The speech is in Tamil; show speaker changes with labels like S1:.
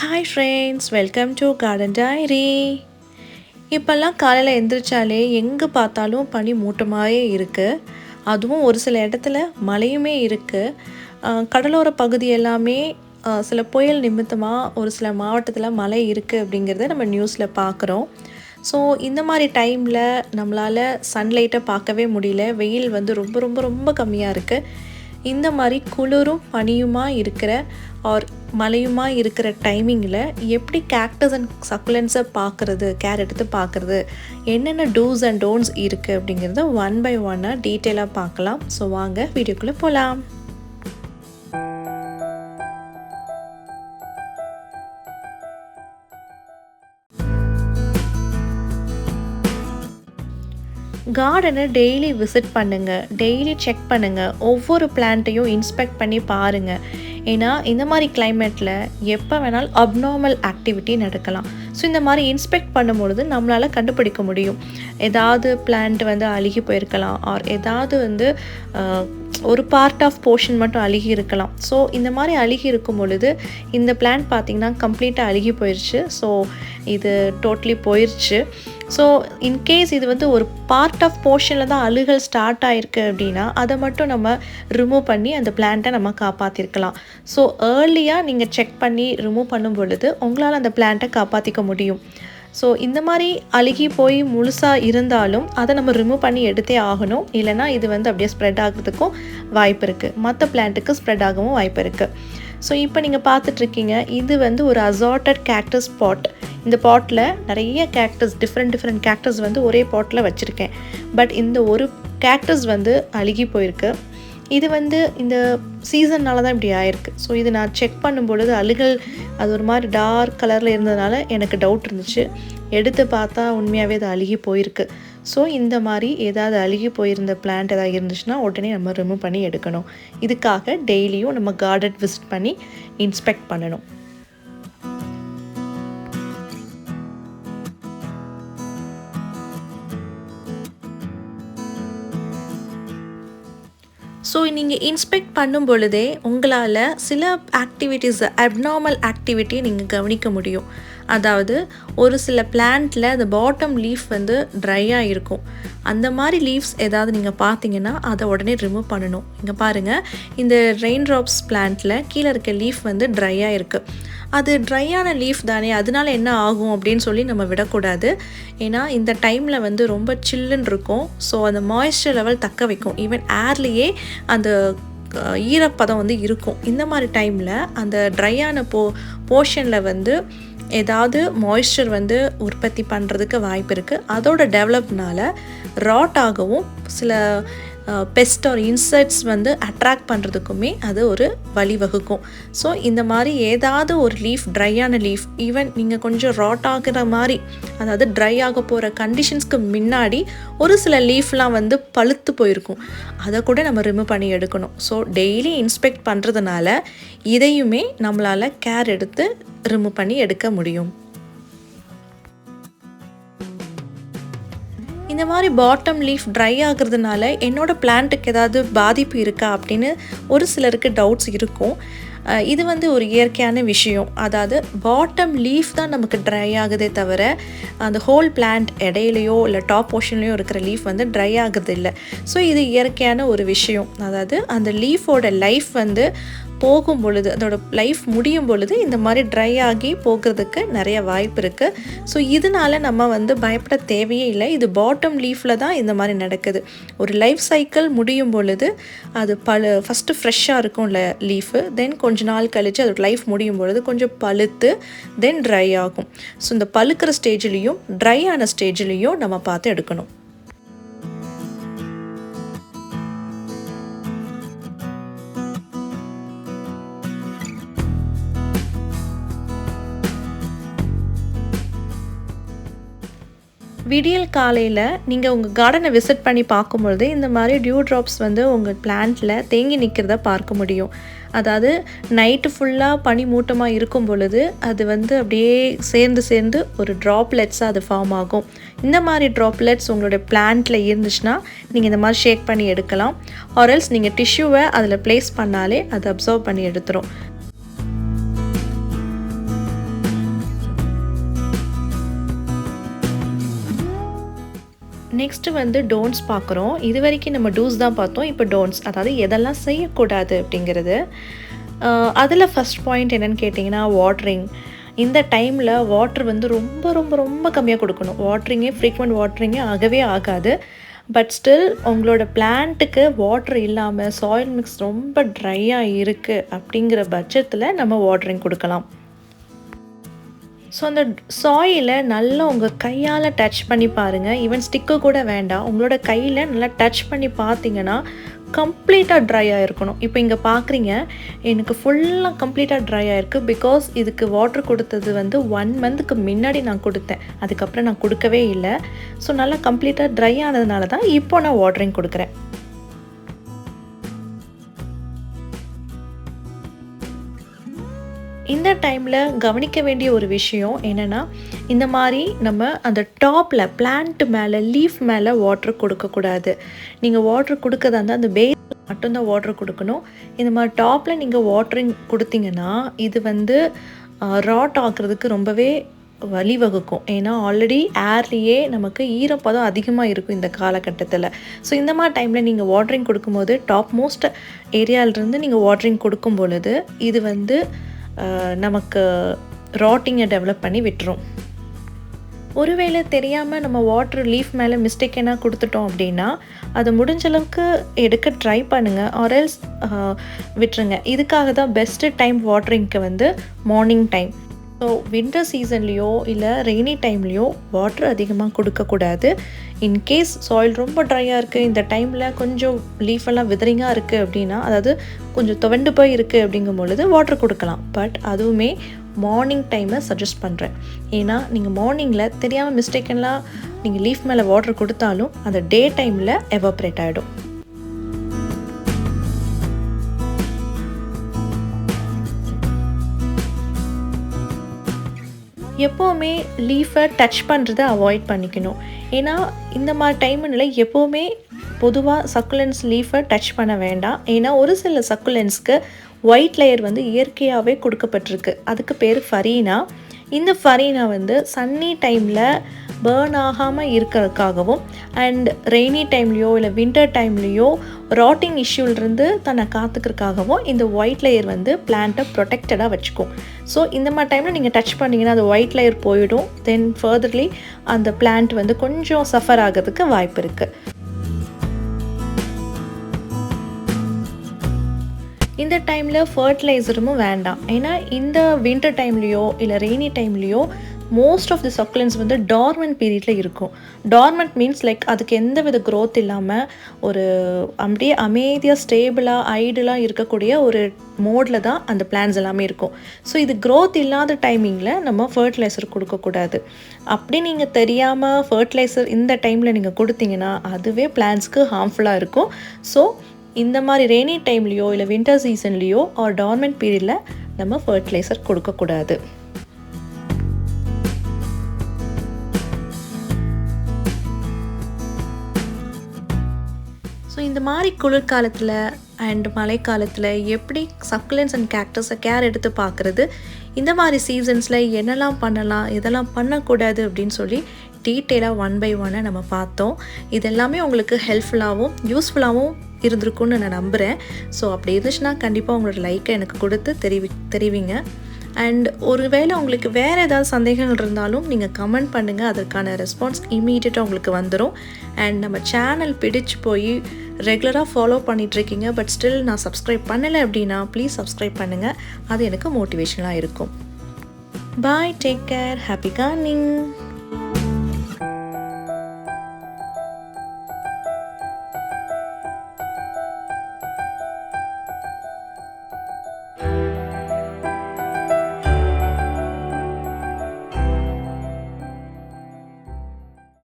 S1: Hi friends, welcome to gardendiary. இப்போல்லாம் காலையில் எந்திரிச்சாலே எங்கே பார்த்தாலும் பனி மூட்டமாகவே இருக்குது. அதுவும் ஒரு சில இடத்துல மழையுமே இருக்குது. கடலோர பகுதி எல்லாமே சில புயல் நிமித்தமாக ஒரு சில மாவட்டத்தில் மழை இருக்குது அப்படிங்கிறத நம்ம நியூஸில் பார்க்குறோம். ஸோ இந்த மாதிரி டைமில் நம்மளால் சன்லைட்டை பார்க்கவே முடியல. வெயில் வந்து ரொம்ப ரொம்ப ரொம்ப கம்மியாக இருக்குது. இந்த மாதிரி குளிரும் பனியுமா இருக்கிற மழையுமா இருக்கிற டைமிங்கில் எப்படி கேக்டஸ் அண்ட் சக்குலன்ஸை பார்க்குறது, கேர் எடுத்து பார்க்குறது, என்னென்ன டூஸ் அண்ட் டோன்ட்ஸ் இருக்குது அப்படிங்கிறத ஒன் பை ஒன்னாக டீட்டெயிலாக பார்க்கலாம். ஸோ வாங்க வீடியோக்குள்ளே போகலாம். கார்டனை டெய்லி விசிட் பண்ணுங்கள், டெய்லி செக் பண்ணுங்கள், ஒவ்வொரு பிளான்ட்டையும் இன்ஸ்பெக்ட் பண்ணி பாருங்கள். ஏன்னா இந்த மாதிரி கிளைமேட்டில் எப்போ வேணாலும் அப்நார்மல் ஆக்டிவிட்டி நடக்கலாம். ஸோ இந்த மாதிரி இன்ஸ்பெக்ட் பண்ணும்பொழுது நம்மளால் கண்டுபிடிக்க முடியும். ஏதாவது பிளான்ட் வந்து அழுகி போயிருக்கலாம், ஆர் ஏதாவது வந்து ஒரு பார்ட் ஆஃப் போர்ஷன் மட்டும் அழுகி இருக்கலாம். ஸோ இந்த மாதிரி அழுகி இருக்கும் பொழுது இந்த பிளான்ட் பார்த்திங்கன்னா கம்ப்ளீட்டாக அழுகி போயிடுச்சு. ஸோ இது டோட்டலி போயிடுச்சு. ஸோ இன்கேஸ் இது வந்து ஒரு பார்ட் ஆஃப் போர்ஷனில் தான் அழுகல் ஸ்டார்ட் ஆகிருக்கு அப்படின்னா அதை மட்டும் நம்ம ரிமூவ் பண்ணி அந்த பிளான்ட்டை நம்ம காப்பாற்றிருக்கலாம். ஸோ ஏர்லியாக நீங்கள் செக் பண்ணி ரிமூவ் பண்ணும் பொழுது உங்களால் அந்த பிளான்ட்டை காப்பாற்றிக்க முடியும். ஸோ இந்த மாதிரி அழுகி போய் முழுசாக இருந்தாலும் அதை நம்ம ரிமூவ் பண்ணி எடுத்தே ஆகணும். இல்லைனா இது வந்து அப்படியே ஸ்ப்ரெட் ஆகிறதுக்கும் வாய்ப்பு இருக்குது, மற்ற பிளான்ட்டுக்கு ஸ்ப்ரெட் ஆகவும் வாய்ப்பு இருக்குது. ஸோ இப்போ நீங்கள் பார்த்துட்ருக்கீங்க, இது வந்து ஒரு அசார்ட்டட் கேக்டஸ் பாட். இந்த பாட்டில் நிறைய கேக்டஸ், டிஃப்ரெண்ட் கேக்டஸ் வந்து ஒரே பாட்டில் வச்சுருக்கேன். பட் இந்த ஒரு கேக்டஸ் வந்து அழுகி போயிருக்கு. இது வந்து இந்த சீசன்னால தான் இப்படி ஆயிருக்கு. ஸோ இது நான் செக் பண்ணும்பொழுது அழுகல் அது ஒரு மாதிரி டார்க் கலரில் இருந்ததுனால எனக்கு டவுட் இருந்துச்சு. எடுத்து பார்த்தா உண்மையாகவே அது அழுகி போயிருக்கு. ஸோ இந்த மாதிரி ஏதாவது அழுகி போயிருந்த பிளான்ட் ஏதாவது இருந்துச்சுன்னா உடனே நம்ம ரிமூவ் பண்ணி எடுக்கணும். இதுக்காக டெய்லியும் நம்ம கார்டன் விசிட் பண்ணி இன்ஸ்பெக்ட் பண்ணணும். ஸோ நீங்கள் இன்ஸ்பெக்ட் பண்ணும் பொழுதே உங்களால் சில ஆக்டிவிட்டீஸ், அப்நார்மல் ஆக்டிவிட்டி நீங்கள் கவனிக்க முடியும். அதாவது ஒரு சில பிளான்ட்டில் அந்த பாட்டம் லீஃப் வந்து ட்ரையாக இருக்கும். அந்த மாதிரி லீவ்ஸ் ஏதாவது நீங்கள் பார்த்தீங்கன்னா அதை உடனே ரிமூவ் பண்ணணும். இங்கே பாருங்கள், இந்த ரெயின் ட்ராப்ஸ் பிளான்ட்டில் கீழே இருக்க லீஃப் வந்து ட்ரையாக இருக்குது. அது ட்ரையான லீஃப் தானே, அதனால என்ன ஆகும் அப்படின்னு சொல்லி நம்ம விடக்கூடாது. ஏன்னா இந்த டைமில் வந்து ரொம்ப சில்லுன்னு இருக்கும். ஸோ அந்த மாய்ஸ்சர் லெவல் தக்க வைக்கும். ஈவன் ஏர்லேயே அந்த ஈரப்பதம் வந்து இருக்கும். இந்த மாதிரி டைமில் அந்த ட்ரையான போர்ஷனில் வந்து ஏதாவது மாய்ஸ்சர் வந்து உற்பத்தி பண்ணுறதுக்கு வாய்ப்பு இருக்குது. அதோட டெவலப்னால் ராட் ஆகவும் சில பெஸ்ட் ஆர் இன்செக்ட்ஸ் வந்து அட்ராக்ட் பண்ணுறதுக்குமே அது ஒரு வழிவகுக்கும். ஸோ இந்த மாதிரி ஏதாவது ஒரு லீஃப், ட்ரையான லீஃப், ஈவன் நீங்கள் கொஞ்சம் ராட் ஆகிற மாதிரி, அதாவது ட்ரை ஆக போகிற கண்டிஷன்ஸ்க்கு முன்னாடி ஒரு சில லீஃப்லாம் வந்து பழுத்து போயிருக்கும். அதை கூட நம்ம ரிமூவ் பண்ணி எடுக்கணும். ஸோ டெய்லி இன்ஸ்பெக்ட் பண்ணுறதுனால இதையுமே நம்மளால் கேர் எடுத்து ரிமூவ் பண்ணி எடுக்க முடியும். இந்த மாதிரி பாட்டம் லீஃப் ட்ரை ஆகுறதுனால என்னோடய பிளான்ட்டுக்கு ஏதாவது பாதிப்பு இருக்கா அப்படின்னு ஒரு சிலருக்கு டவுட்ஸ் இருக்கும். இது வந்து ஒரு இயற்கையான விஷயம். அதாவது பாட்டம் லீஃப் தான் நமக்கு ட்ரை ஆகுதே தவிர அந்த ஹோல் பிளான்ட் இடையிலையோ இல்லை டாப் போர்ஷன்லையோ இருக்கிற லீஃப் வந்து ட்ரை ஆகுது இல்லை. ஸோ இது இயற்கையான ஒரு விஷயம். அதாவது அந்த லீஃபோட லைஃப் வந்து போகும் பொழுது, அதோட லைஃப் முடியும் பொழுது இந்த மாதிரி ட்ரை ஆகி போகிறதுக்கு நிறைய வாய்ப்பு இருக்குது. ஸோ இதனால நம்ம வந்து பயப்பட தேவையே இல்லை. இது பாட்டம் லீஃபில் தான் இந்த மாதிரி நடக்குது. ஒரு லைஃப் சைக்கிள் முடியும் பொழுது அது ஃபஸ்ட்டு ஃப்ரெஷ்ஷாக இருக்கும்ல லீஃபு, தென் கொஞ்ச நாள் கழித்து அதோட லைஃப் முடியும் பொழுது கொஞ்சம் பழுத்து தென் ட்ரை ஆகும். ஸோ இந்த பழுக்கிற ஸ்டேஜ்லேயும் ட்ரை ஆன ஸ்டேஜ்லேயும் நம்ம பார்த்து எடுக்கணும். விடியல் காலையில் நீங்கள் உங்கள் கார்டனை விசிட் பண்ணி பார்க்கும்பொழுது இந்த மாதிரி டியூ ட்ராப்ஸ் வந்து உங்கள் பிளான்ட்டில் தேங்கி நிற்கிறத பார்க்க முடியும். அதாவது நைட்டு ஃபுல்லாக பனி மூட்டமாக இருக்கும் பொழுது அது வந்து அப்படியே சேர்ந்து ஒரு ட்ராப்லெட்ஸாக அது ஃபார்ம் ஆகும். இந்த மாதிரி ட்ராப்லெட்ஸ் உங்களுடைய பிளான்ட்டில் இருந்துச்சுன்னா நீங்கள் இந்த மாதிரி ஷேக் பண்ணி எடுக்கலாம். ஆர்எல்ஸ் நீங்கள் டிஷ்யூவை அதில் ப்ளேஸ் பண்ணாலே அதை அப்சர்வ் பண்ணி எடுத்துரும். நெக்ஸ்ட்டு வந்து டோன்ட்ஸ் பார்க்குறோம். இது வரைக்கும் நம்ம டூஸ் தான் பார்த்தோம். இப்போ டோன்ட்ஸ், அதாவது எதெல்லாம் செய்யக்கூடாது அப்படிங்கிறது. அதில் ஃபஸ்ட் பாயிண்ட் என்னென்னு கேட்டிங்கன்னா வாட்டரிங். இந்த டைமில் வாட்டர் வந்து ரொம்ப ரொம்ப ரொம்ப கம்மியாக கொடுக்கணும். ஃப்ரீக்வெண்ட் வாட்டரிங்கே ஆகவே ஆகாது. பட் ஸ்டில் உங்களோட பிளான்ட்டுக்கு வாட்டர் இல்லாமல் சாயில் மிக்ஸ் ரொம்ப ட்ரையாக இருக்குது அப்படிங்கிற பட்சத்தில் நம்ம வாட்டரிங் கொடுக்கலாம். ஸோ அந்த சாயிலை நல்லா உங்கள் கையால் டச் பண்ணி பாருங்கள். ஈவன் ஸ்டிக்கு கூட வேண்டாம், உங்களோட கையில் நல்லா டச் பண்ணி பார்த்தீங்கன்னா கம்ப்ளீட்டாக ட்ரை ஆகிருக்கணும். இப்போ இங்கே பார்க்குறீங்க, எனக்கு ஃபுல்லாக கம்ப்ளீட்டாக ட்ரை ஆகிருக்கு. பிகாஸ் இதுக்கு வாட்டர் கொடுத்தது வந்து 1 மந்த்துக்கு முன்னாடி நான் கொடுத்தேன், அதுக்கப்புறம் நான் கொடுக்கவே இல்லை. ஸோ நல்லா கம்ப்ளீட்டாக ட்ரை ஆனதுனால தான் இப்போ நான் வாட்டரிங் கொடுக்குறேன். இந்த டைமில் கவனிக்க வேண்டிய ஒரு விஷயம் என்னென்னா, இந்த மாதிரி நம்ம அந்த டாப்பில் பிளான்ட் மேலே லீஃப் மேலே வாட்டர் கொடுக்கக்கூடாது. நீங்கள் வாட்டர் கொடுக்கறதா இருந்தால் அந்த பேஸ் மட்டும்தான் வாட்டர் கொடுக்கணும். இந்த மாதிரி டாப்பில் நீங்கள் வாட்டரிங் கொடுத்தீங்கன்னா இது வந்து ராட் ஆக்குறதுக்கு ரொம்பவே வழிவகுக்கும். ஏன்னா ஆல்ரெடி ஏர்லேயே நமக்கு ஈரப்பதம் அதிகமாக இருக்கும் இந்த காலகட்டத்தில். ஸோ இந்த மாதிரி டைமில் நீங்கள் வாட்டரிங் கொடுக்கும்போது டாப் மோஸ்ட் ஏரியாவிலேருந்து நீங்கள் வாட்டரிங் கொடுக்கும் பொழுது இது வந்து நமக்கு ராட்டிங்கை டெவலப் பண்ணி விட்டுரும். ஒருவேளை தெரியாமல் நம்ம வாட்டர் லீஃப் மேலே மிஸ்டேக்கனாக கொடுத்துட்டோம் அப்படின்னா அதை முடிஞ்ச அளவுக்கு எடுக்க ட்ரை பண்ணுங்கள், ஆர்எல்ஸ் விட்டுருங்க. இதுக்காக தான் பெஸ்ட்டு டைம் வாட்டரிங்க்கு வந்து மார்னிங் டைம். ஸோ வின்டர் சீசன்லேயோ இல்லை ரெய்னி டைம்லேயோ வாட்டர் அதிகமாக கொடுக்கக்கூடாது. இன்கேஸ் சாயில் ரொம்ப ட்ரையாக இருக்குது, இந்த டைமில் கொஞ்சம் லீஃபெல்லாம் விதரிங்காக இருக்குது அப்படின்னா, அதாவது கொஞ்சம் துவண்டு போய் இருக்குது அப்படிங்கும் பொழுது வாட்டர் கொடுக்கலாம். பட் அதுவுமே மார்னிங் டைமை சஜஸ்ட் பண்ணுறேன். ஏன்னா நீங்கள் மார்னிங்கில் தெரியாமல் மிஸ்டேக்கெல்லாம் நீங்கள் லீஃப் மேலே வாட்டர் கொடுத்தாலும் அந்த டே டைமில் எவாப்ரேட் ஆகிடும். எப்போவுமே லீஃபை டச் பண்ணுறதை அவாய்ட் பண்ணிக்கணும். ஏன்னா இந்த மாதிரி டைமில் எப்போவுமே பொதுவாக சக்குலன்ஸ் லீஃபை டச் பண்ண வேண்டாம். ஏன்னா ஒரு சில சக்குலன்ஸ்க்கு ஒயிட் லேயர் வந்து இயற்கையாகவே கொடுக்கப்பட்டிருக்கு. அதுக்கு பேர் ஃபரீனா. இந்த ஃபரீனா வந்து சன்னி டைமில் பேர்ன் ஆகாமல் இருக்கிறதுக்காகவும் அண்ட் ரெய்னி டைம்லேயோ இல்லை வின்டர் டைம்லேயோ ராட்டிங் இஷ்யூலேருந்து தன்னை காத்துக்கிறதுக்காகவும் இந்த ஒயிட் லேயர் வந்து பிளான்ட்டை ப்ரொடெக்டடாக வச்சுக்கும். ஸோ இந்த மாதிரி டைமில் நீங்கள் டச் பண்ணிங்கன்னா அது ஒயிட் லேயர் போயிடும். தென் ஃபர்தர்லி அந்த பிளான்ட் வந்து கொஞ்சம் சஃபர் ஆகிறதுக்கு வாய்ப்பு இருக்குது. இந்த டைமில் ஃபர்டிலைசரும் வேண்டாம். ஏன்னா இந்த வின்டர் டைம்லேயோ இல்லை ரெய்னி டைம்லேயோ மோஸ்ட் ஆஃப் தி சக்குலன்ஸ் வந்து டார்மெண்ட் பீரியடில் இருக்கும். டார்மெண்ட் மீன்ஸ் லைக் அதுக்கு எந்த வித க்ரோத் இல்லாமல் ஒரு அப்படியே அமைதியாக ஸ்டேபிளாக ஐடலாக இருக்கக்கூடிய ஒரு மோடில் தான் அந்த பிளான்ஸ் எல்லாமே இருக்கும். ஸோ இது க்ரோத் இல்லாத டைமிங்கில் நம்ம ஃபர்டிலைசர் கொடுக்கக்கூடாது. அப்படி நீங்கள் தெரியாமல் ஃபர்டிலைசர் இந்த டைமில் நீங்கள் கொடுத்தீங்கன்னா அதுவே பிளான்ஸ்க்கு ஹார்ம்ஃபுல்லாக இருக்கும். ஸோ இந்த மாதிரி ரெய்னி டைம்லேயோ இல்லை வின்டர் சீசன்லேயோ ஆர் டார்மெண்ட் பீரியடில் நம்ம ஃபர்டிலைசர் கொடுக்கக்கூடாது. ஸோ இந்த மாதிரி குளிர்காலத்தில் அண்ட் மழைக்காலத்தில் எப்படி சக்குலன்ஸ் அண்ட் கேக்டஸை கேர் எடுத்து பார்க்குறது, இந்த மாதிரி சீசன்ஸில் என்னெல்லாம் பண்ணலாம், இதெல்லாம் பண்ணக்கூடாது அப்படின்னு சொல்லி டீட்டெயிலாக 1 by 1 நம்ம பார்த்தோம். இதெல்லாமே உங்களுக்கு ஹெல்ப்ஃபுல்லாகவும் யூஸ்ஃபுல்லாகவும் இருந்திருக்குன்னு நான் நம்புகிறேன். ஸோ அப்படி இருந்துச்சுன்னா கண்டிப்பாக உங்களோட லைக்கை எனக்கு கொடுத்து தெரிவிங்க. அண்ட் ஒருவேளை உங்களுக்கு வேறு ஏதாவது சந்தேகங்கள் இருந்தாலும் நீங்கள் கமெண்ட் பண்ணுங்கள், அதற்கான ரெஸ்பான்ஸ் இமீடியட்டாக உங்களுக்கு வந்துடும். அண்ட் நம்ம சேனல் பிடிச்சு போய் ரெகுலராக ஃபாலோ பண்ணிகிட்ருக்கீங்க, பட் ஸ்டில் நான் சப்ஸ்கிரைப் பண்ணலை அப்படின்னா ப்ளீஸ் சப்ஸ்கிரைப் பண்ணுங்கள், அது எனக்கு மோட்டிவேஷனாக இருக்கும். பாய், டேக் கேர், ஹாப்பி கார்டனிங்.